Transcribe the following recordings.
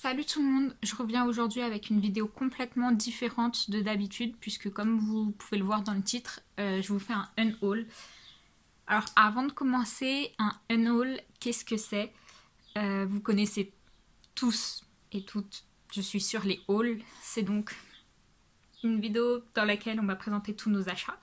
Salut tout le monde, je reviens aujourd'hui avec une vidéo complètement différente de d'habitude puisque comme vous pouvez le voir dans le titre, je vous fais un unhaul. Alors avant de commencer, un unhaul, qu'est-ce que c'est? Vous connaissez tous et toutes, je suis sûre, les hauls. C'est donc une vidéo dans laquelle on va présenter tous nos achats.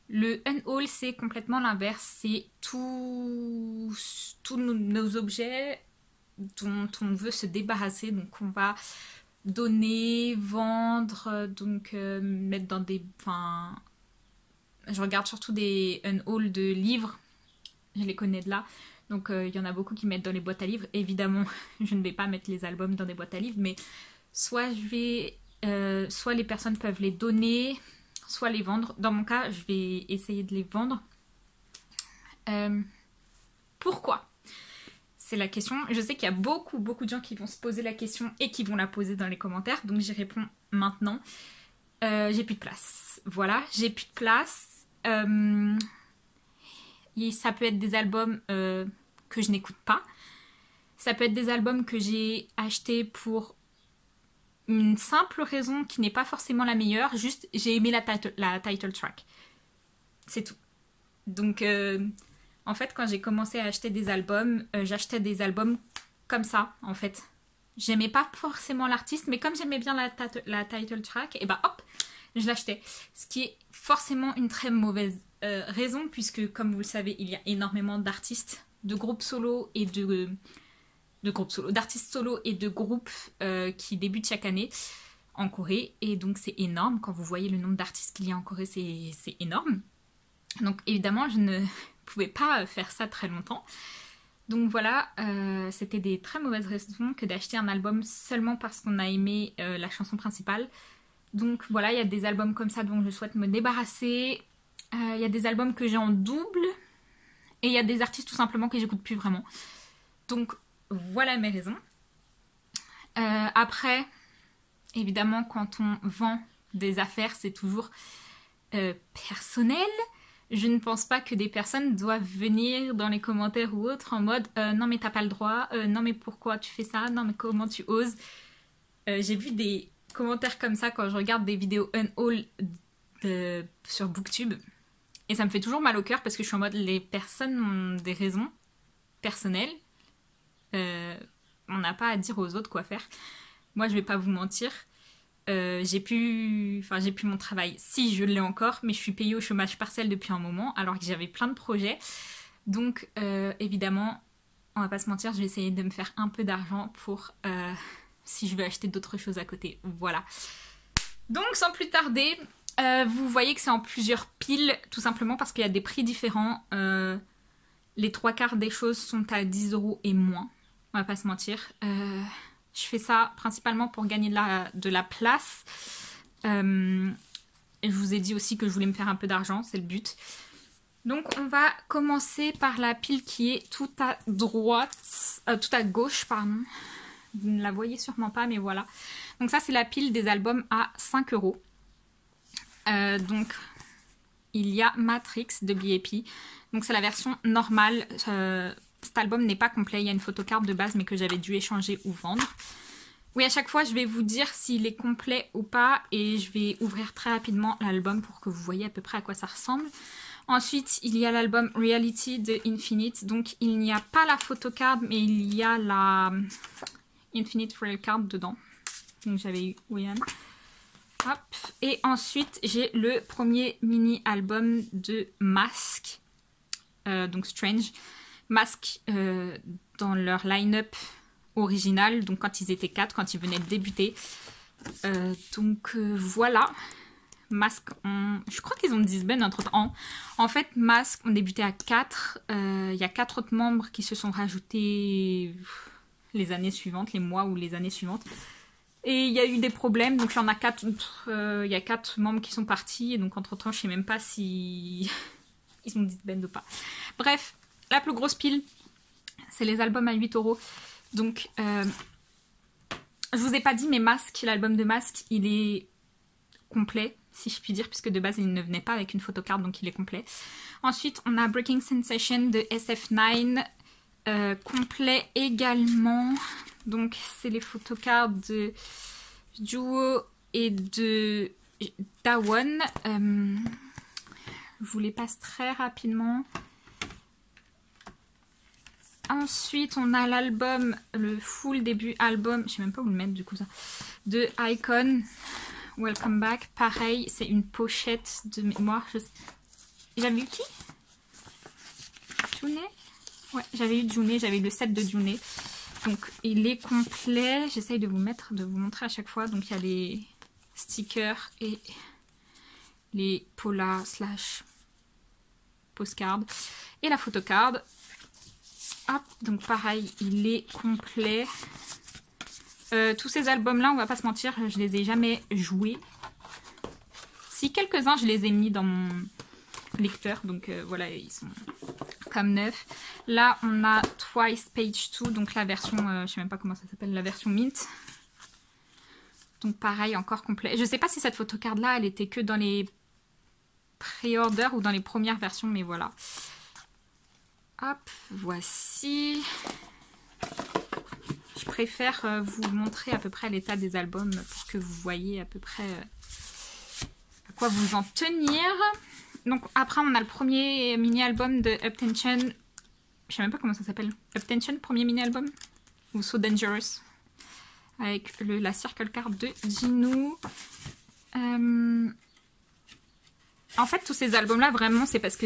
Le unhaul, c'est complètement l'inverse, c'est tous nos objets dont on veut se débarrasser, donc on va donner, vendre, donc mettre dans des... Enfin, je regarde surtout des unhauls de livres, je les connais de là, donc il y en a beaucoup qui mettent dans les boîtes à livres. Évidemment, je ne vais pas mettre les albums dans des boîtes à livres, mais soit soit les personnes peuvent les donner, soit les vendre. Dans mon cas, je vais essayer de les vendre. Pourquoi ? C'est la question. Je sais qu'il y a beaucoup de gens qui vont se poser la question et qui vont la poser dans les commentaires, donc j'y réponds maintenant. J'ai plus de place. Voilà, j'ai plus de place. Ça peut être des albums que je n'écoute pas. Ça peut être des albums que j'ai achetés pour une simple raison qui n'est pas forcément la meilleure. Juste, j'ai aimé la title track. C'est tout. Donc... En fait, quand j'ai commencé à acheter des albums, j'achetais des albums comme ça, en fait. J'aimais pas forcément l'artiste, mais comme j'aimais bien la title track, et bah hop, je l'achetais. Ce qui est forcément une très mauvaise raison, puisque comme vous le savez, il y a énormément d'artistes, de groupes solo et d'artistes solo et de groupes qui débutent chaque année en Corée. Et donc c'est énorme, quand vous voyez le nombre d'artistes qu'il y a en Corée, c'est énorme. Donc évidemment, je ne pouvais pas faire ça très longtemps. Donc voilà, c'était des très mauvaises raisons que d'acheter un album seulement parce qu'on a aimé la chanson principale. Donc voilà, il y a des albums comme ça dont je souhaite me débarrasser. Il y a des albums que j'ai en double. Et il y a des artistes tout simplement que j'écoute plus vraiment. Donc voilà mes raisons. Après, évidemment, quand on vend des affaires, c'est toujours personnel. Je ne pense pas que des personnes doivent venir dans les commentaires ou autres en mode non mais t'as pas le droit, non mais pourquoi tu fais ça, non mais comment tu oses. J'ai vu des commentaires comme ça quand je regarde des vidéos unhaul sur Booktube et ça me fait toujours mal au cœur parce que je suis en mode les personnes ont des raisons personnelles, on n'a pas à dire aux autres quoi faire. Moi je vais pas vous mentir. J'ai plus mon travail, si je l'ai encore, mais je suis payée au chômage partiel depuis un moment alors que j'avais plein de projets. Donc évidemment, on va pas se mentir, je vais essayer de me faire un peu d'argent pour si je veux acheter d'autres choses à côté. Voilà. Donc sans plus tarder, vous voyez que c'est en plusieurs piles, tout simplement parce qu'il y a des prix différents. Les 3/4 des choses sont à 10 € et moins, on va pas se mentir. Je fais ça principalement pour gagner de la place. Et je vous ai dit aussi que je voulais me faire un peu d'argent, c'est le but. Donc on va commencer par la pile qui est tout à droite, tout à gauche, pardon. Vous ne la voyez sûrement pas, mais voilà. Donc ça c'est la pile des albums à 5 €. Donc il y a Matrix de B.A.P. Donc c'est la version normale. Cet album n'est pas complet, il y a une photocarte de base mais que j'avais dû échanger ou vendre. Oui, à chaque fois je vais vous dire s'il est complet ou pas et je vais ouvrir très rapidement l'album pour que vous voyez à peu près à quoi ça ressemble. Ensuite, il y a l'album Reality de Infinite, donc il n'y a pas la photocarte mais il y a la Infinite Real Card dedans. Donc j'avais eu Wian. Hop. Et ensuite j'ai le premier mini-album de Mask, donc Strange. Mask dans leur line-up original, donc quand ils étaient 4, quand ils venaient de débuter. Voilà. Mask, je crois qu'ils ont disband entre temps. En fait, Mask ont débuté à 4. Il y a 4 autres membres qui se sont rajoutés les années suivantes, les mois ou les années suivantes. Et il y a eu des problèmes, donc il y en a 4. Il y a 4 membres qui sont partis, et donc entre temps, je sais même pas si ils sont disband ou pas. Bref. La plus grosse pile, c'est les albums à 8 €. Donc, je vous ai pas dit, mais Mask, l'album de Mask, il est complet, si je puis dire, puisque de base, il ne venait pas avec une photocarte, donc il est complet. Ensuite, on a Breaking Sensation de SF9, complet également. Donc c'est les photocards de Duo et de Dawon. Je vous les passe très rapidement. Ensuite, on a l'album, le full début album, je sais même pas où le mettre du coup ça, de iKON, Welcome Back. Pareil, c'est une pochette de mémoire. J'avais eu qui? June? Ouais, j'avais eu June, j'avais eu le set de June. Donc, il est complet. J'essaye de vous montrer à chaque fois. Donc, il y a les stickers et les polas / postcards et la photocard. Hop, donc pareil, il est complet. Tous ces albums-là, on va pas se mentir, je les ai jamais joués. Si, quelques-uns, je les ai mis dans mon lecteur. Donc voilà, ils sont comme neufs. Là, on a Twice Page 2, donc la version, je sais même pas comment ça s'appelle, la version Mint. Donc pareil, encore complet. Je sais pas si cette photocard-là, elle était que dans les pré-orders ou dans les premières versions, mais voilà. Hop, voici. Je préfère vous montrer à peu près l'état des albums pour que vous voyez à peu près à quoi vous en tenir. Donc après on a le premier mini-album de Uptension. Je sais même pas comment ça s'appelle. Uptension, premier mini-album. Ou So Dangerous. Avec la circle card de Jinu. En fait tous ces albums là vraiment c'est parce que...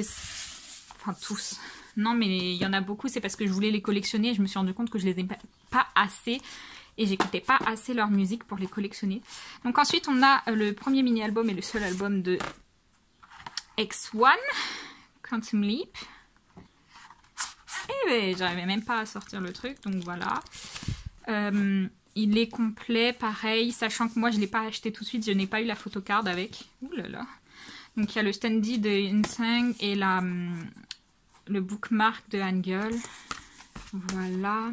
Enfin tous... Non, mais il y en a beaucoup, c'est parce que je voulais les collectionner et je me suis rendu compte que je les aimais pas assez et j'écoutais pas assez leur musique pour les collectionner. Donc ensuite, on a le premier mini-album et le seul album de X1, Quantum Leap. Et ben, j'arrivais même pas à sortir le truc, donc voilà. Il est complet, pareil, sachant que moi je l'ai pas acheté tout de suite, je n'ai pas eu la photocard avec. Ouh là là. Donc il y a le standee de Insang et le bookmark de Hangul. Voilà.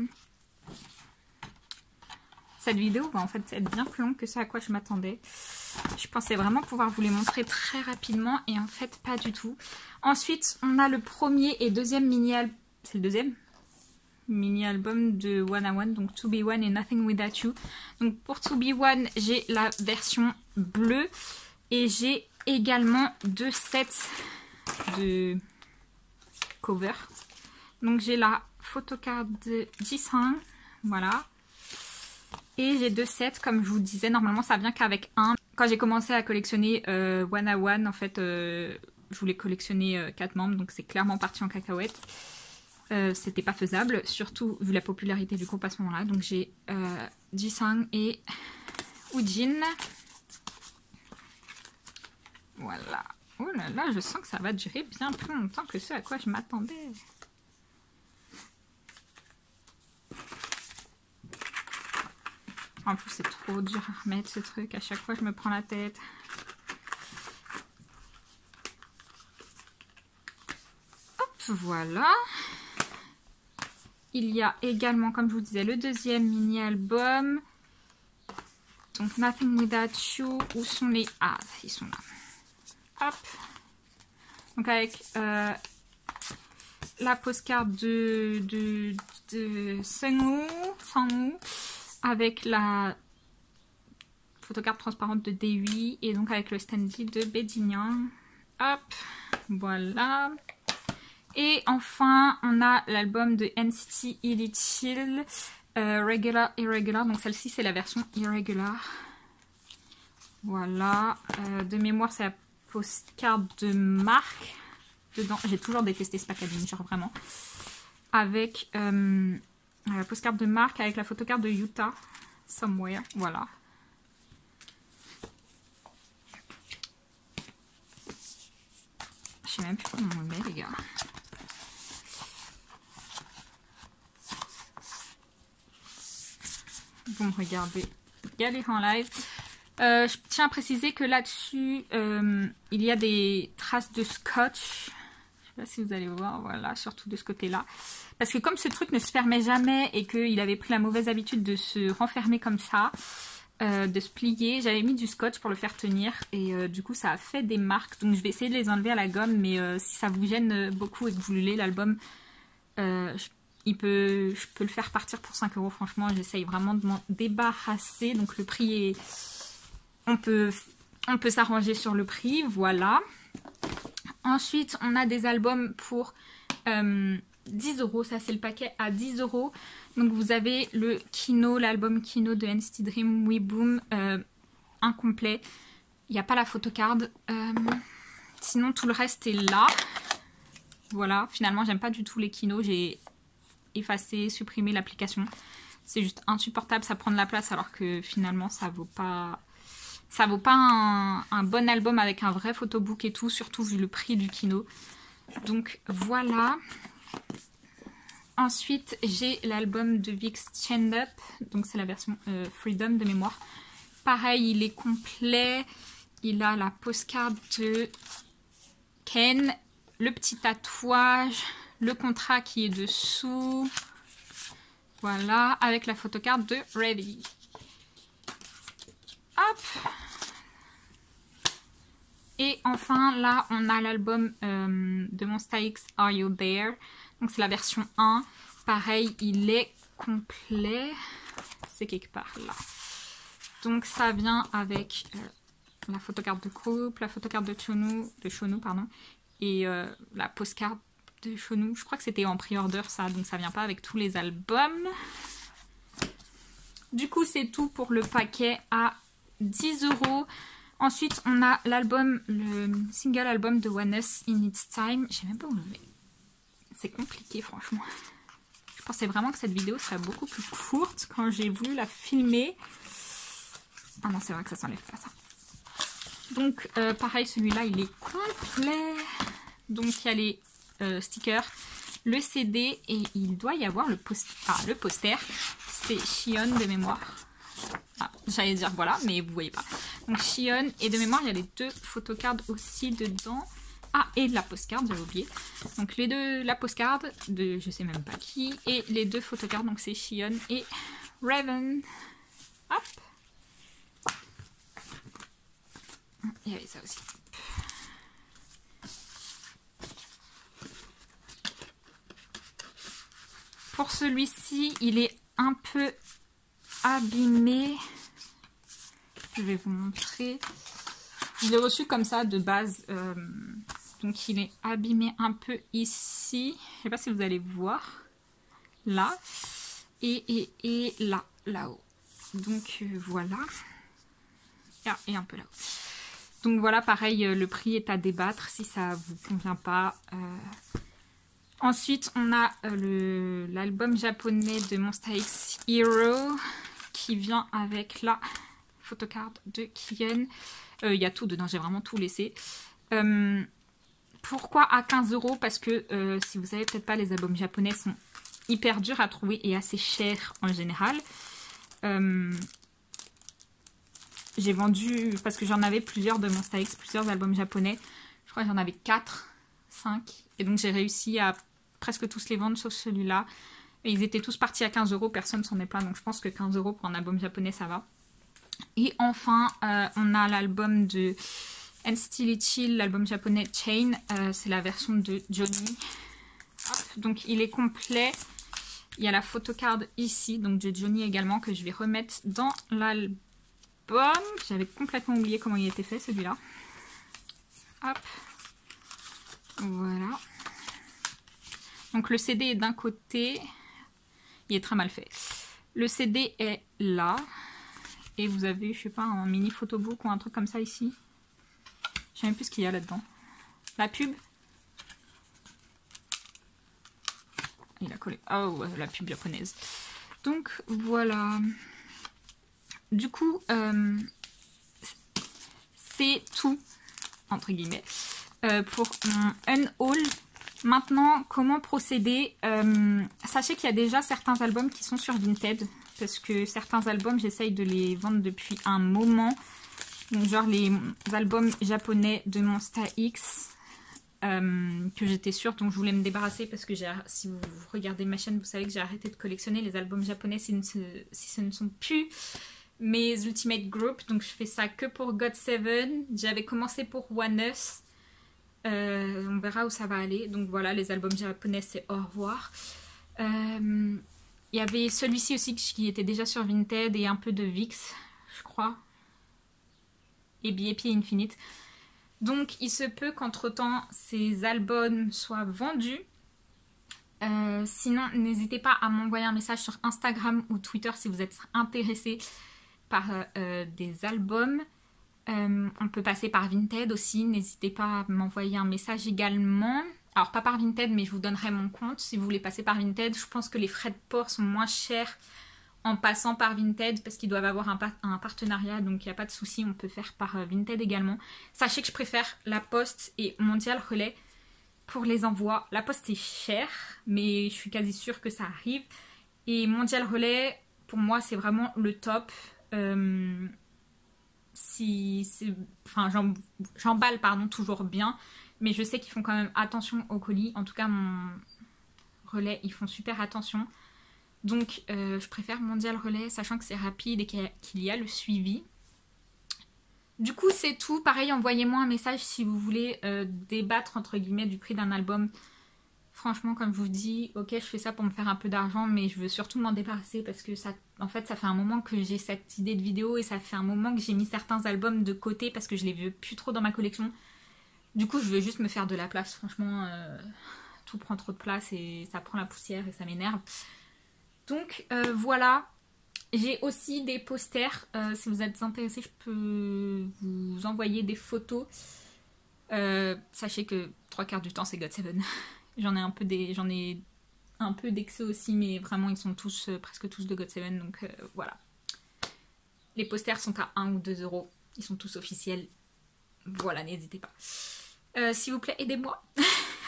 Cette vidéo va en fait être bien plus longue que ce à quoi je m'attendais. Je pensais vraiment pouvoir vous les montrer très rapidement et en fait pas du tout. Ensuite, on a le premier et deuxième mini-album. C'est le deuxième mini-album de One One, donc To Be One et Nothing Without You. Donc pour To Be One, j'ai la version bleue et j'ai également 2 sets de cover. Donc j'ai la photocard de Jisung, voilà. Et j'ai 2 sets, comme je vous disais, normalement ça vient qu'avec un. Quand j'ai commencé à collectionner One One, en fait, je voulais collectionner 4 membres, donc c'est clairement parti en cacahuète. C'était pas faisable, surtout vu la popularité du groupe à ce moment-là. Donc j'ai Jisung et Woojin. Voilà. Oh là là, je sens que ça va durer bien plus longtemps que ce à quoi je m'attendais. En plus, c'est trop dur à remettre ce truc. À chaque fois, je me prends la tête. Hop, voilà. Il y a également, comme je vous disais, le deuxième mini-album. Donc, Nothing Without You. Où sont les... Ah, ils sont là. Hop. Donc avec la postcard de Sangwoo avec la photocard transparente de Dewi et donc avec le standee de Bae-jin. Hop, voilà. Et enfin, on a l'album de NCT Elite Chill, Regular Irregular. Donc celle-ci, c'est la version Irregular. Voilà. De mémoire, c'est la postcard de marque dedans. J'ai toujours détesté ce packaging, genre vraiment. Avec la postcard de marque avec la photocard de Utah Somewhere. Voilà. Je sais même plus comment on le met, les gars. Bon, regardez, galère en live. Je tiens à préciser que là-dessus, il y a des traces de scotch. Je sais pas si vous allez voir, voilà, surtout de ce côté-là. Parce que comme ce truc ne se fermait jamais et qu'il avait pris la mauvaise habitude de se renfermer comme ça, de se plier, j'avais mis du scotch pour le faire tenir. Et du coup, ça a fait des marques. Donc je vais essayer de les enlever à la gomme. Mais si ça vous gêne beaucoup et que vous voulez l'album, je peux le faire partir pour 5 €. Franchement, j'essaye vraiment de m'en débarrasser. Donc le prix est... On peut s'arranger sur le prix, voilà. Ensuite, on a des albums pour 10 €. Ça, c'est le paquet à 10 €. Donc vous avez le Kino, l'album Kino de NCT Dream, We Boom, incomplet. Il n'y a pas la photocard. Sinon, tout le reste est là. Voilà, finalement, j'aime pas du tout les Kino. J'ai effacé, supprimé l'application. C'est juste insupportable, ça prend de la place alors que finalement, ça vaut pas un bon album avec un vrai photobook et tout, surtout vu le prix du Kino. Donc voilà. Ensuite, j'ai l'album de VIXX Stand Up. Donc c'est la version Freedom de mémoire. Pareil, il est complet. Il a la postcard de Ken, le petit tatouage, le contrat qui est dessous. Voilà, avec la photocard de Ready. Hop. Et enfin, là, on a l'album de Monsta X, Are You There? Donc c'est la version 1. Pareil, il est complet. C'est quelque part là. Donc ça vient avec la photocard de groupe, la photocard de Shonu, pardon, et la postcard de Shonu. Je crois que c'était en pre-order ça, donc ça vient pas avec tous les albums. Du coup, c'est tout pour le paquet à 10 €. Ensuite, on a l'album, le single album de ONEUS, In Its Time. Je sais même pas où le mettre. C'est compliqué, franchement. Je pensais vraiment que cette vidéo serait beaucoup plus courte quand j'ai voulu la filmer. Ah non, c'est vrai que ça s'enlève pas, ça. Donc, pareil, celui-là, il est complet. Donc, il y a les stickers, le CD et il doit y avoir le poster. C'est Xion de mémoire. Ah, j'allais dire voilà, mais vous voyez pas. Donc Xion, et de mémoire, il y a les 2 photocards aussi dedans. Ah, et de la postcard, j'avais oublié. Donc les 2, la postcard de je sais même pas qui, et les 2 photocards, donc c'est Xion et Raven. Hop. Il y avait ça aussi. Pour celui-ci, il est un peu abîmé. Je vais vous montrer. Je l'ai reçu comme ça de base. Donc il est abîmé un peu ici. Je ne sais pas si vous allez voir. Là. Et là. Là-haut. Donc voilà. Ah, et un peu là-haut. Donc voilà, pareil, le prix est à débattre si ça vous convient pas. Ensuite, on a l'album japonais de Monsta X Hero qui vient avec la photocard de Kien. Il y a tout dedans, j'ai vraiment tout laissé. Pourquoi à 15 €? Parce que si vous savez peut-être pas, les albums japonais sont hyper durs à trouver et assez chers en général. J'ai vendu, parce que j'en avais plusieurs de Monsta X, plusieurs albums japonais. Je crois que j'en avais 4, 5. Et donc j'ai réussi à presque tous les vendre sauf celui-là. Et ils étaient tous partis à 15 €, personne s'en est plaint. Donc je pense que 15 € pour un album japonais, ça va. Et enfin, on a l'album de NCT Little, l'album japonais Chain. C'est la version de Johnny. Hop, donc il est complet. Il y a la photocard ici, donc de Johnny également, que je vais remettre dans l'album. J'avais complètement oublié comment il était fait celui-là. Hop. Voilà. Donc le CD est d'un côté. Il est très mal fait. Le CD est là. Et vous avez, je sais pas, un mini photobook ou un truc comme ça ici. Je sais même plus ce qu'il y a là-dedans. La pub. Il a collé. Oh, la pub japonaise. Donc voilà. Du coup, c'est tout, entre guillemets, pour mon unhaul. Maintenant, comment procéder? Sachez qu'il y a déjà certains albums qui sont sur Vinted, parce que certains albums, j'essaye de les vendre depuis un moment. Donc, genre les albums japonais de Monsta X, que j'étais sûre, donc je voulais me débarrasser, parce que si vous regardez ma chaîne, vous savez que j'ai arrêté de collectionner les albums japonais si ce ne sont plus mes Ultimate Group, donc je fais ça que pour GOT7. J'avais commencé pour ONEUS. On verra où ça va aller. Donc voilà, les albums japonais, c'est au revoir. Il y avait celui-ci aussi qui était déjà sur Vinted et un peu de Vix, je crois. Et Pied Infinite. Donc il se peut qu'entre-temps ces albums soient vendus. Sinon, n'hésitez pas à m'envoyer un message sur Instagram ou Twitter si vous êtes intéressé par des albums. On peut passer par Vinted aussi. N'hésitez pas à m'envoyer un message également. Alors pas par Vinted, mais je vous donnerai mon compte si vous voulez passer par Vinted. Je pense que les frais de port sont moins chers en passant par Vinted parce qu'ils doivent avoir un partenariat, donc il n'y a pas de souci, on peut faire par Vinted également. Sachez que je préfère La Poste et Mondial Relais pour les envois. La Poste est chère, mais je suis quasi sûre que ça arrive. Et Mondial Relais, pour moi, c'est vraiment le top. J'emballe toujours bien, mais je sais qu'ils font quand même attention au colis. En tout cas, mon Relais, ils font super attention. Donc, je préfère Mondial Relais, sachant que c'est rapide et qu'il y a le suivi. Du coup, c'est tout. Pareil, envoyez-moi un message si vous voulez débattre, entre guillemets, du prix d'un album. Franchement, comme je vous dis, ok, je fais ça pour me faire un peu d'argent, mais je veux surtout m'en débarrasser parce que ça fait un moment que j'ai cette idée de vidéo et ça fait un moment que j'ai mis certains albums de côté parce que je les veux plus trop dans ma collection. Du coup, je veux juste me faire de la place. Franchement, tout prend trop de place et ça prend la poussière et ça m'énerve. Donc, voilà. J'ai aussi des posters. Si vous êtes intéressés, je peux vous envoyer des photos. Sachez que 3/4 du temps, c'est GOT7. J'en ai un peu d'excès aussi, mais vraiment, ils sont tous, presque tous de GOT7. Donc, voilà. Les posters sont à 1 ou 2 euros. Ils sont tous officiels. Voilà, n'hésitez pas. S'il vous plaît, aidez-moi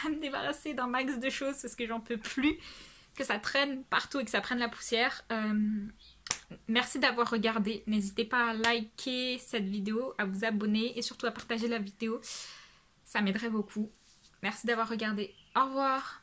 à me débarrasser d'un max de choses parce que j'en peux plus. Que ça traîne partout et que ça prenne la poussière. Merci d'avoir regardé. N'hésitez pas à liker cette vidéo, à vous abonner et surtout à partager la vidéo. Ça m'aiderait beaucoup. Merci d'avoir regardé. Au revoir.